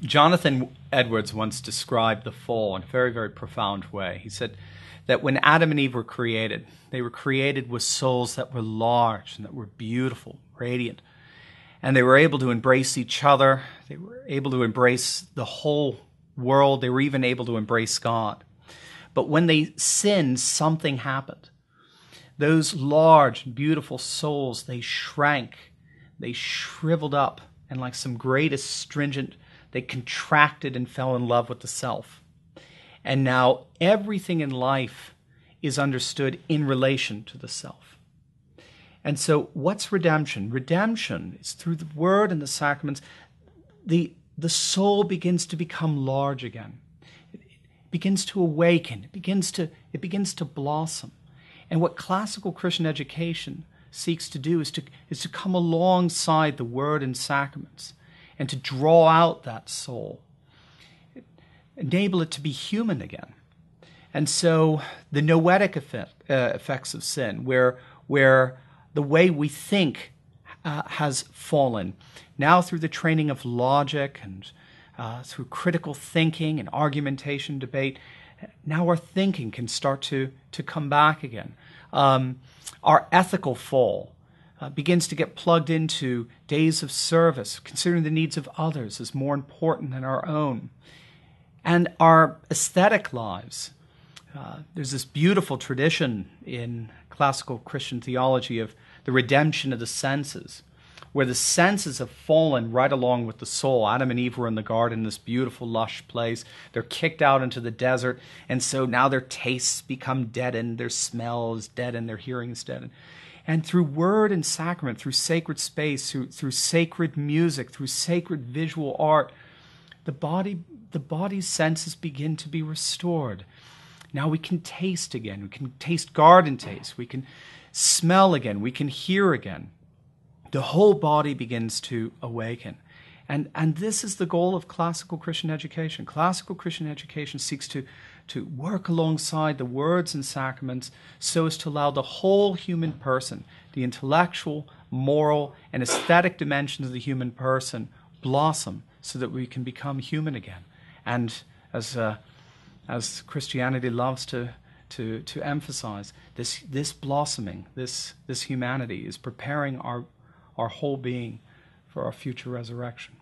Jonathan Edwards once described the fall in a very, very profound way. He said that when Adam and Eve were created, they were created with souls that were large and that were beautiful, radiant. And they were able to embrace each other. They were able to embrace the whole world. They were even able to embrace God. But when they sinned, something happened. Those large, beautiful souls, they shrank. They shriveled up. And like some great astringent, they contracted and fell in love with the self. And now everything in life is understood in relation to the self. And so what's redemption? Redemption is through the word and the sacraments, the soul begins to become large again. It begins to awaken. It begins to blossom. And what classical Christian education seeks to do is to come alongside the word and sacraments and to draw out that soul, enable it to be human again. And so the noetic effects of sin, where the way we think has fallen, now through the training of logic and through critical thinking and argumentation, debate, now our thinking can start to come back again. Our ethical fall begins to get plugged into days of service, considering the needs of others as more important than our own. And our aesthetic lives. There's this beautiful tradition in classical Christian theology of the redemption of the senses, where the senses have fallen right along with the soul. Adam and Eve were in the garden, this beautiful, lush place. They're kicked out into the desert, and so now their tastes become deadened, their smell is deadened, their hearing is deadened. And through word and sacrament, through sacred space, through sacred music, through sacred visual art, the body's senses begin to be restored. Now we can taste again. We can taste garden taste. We can smell again. We can hear again. The whole body begins to awaken. And this is the goal of classical Christian education. Classical Christian education seeks to work alongside the words and sacraments so as to allow the whole human person, the intellectual, moral, and aesthetic dimensions of the human person blossom so that we can become human again. And as Christianity loves to emphasize, this blossoming, this humanity is preparing our whole being for our future resurrection.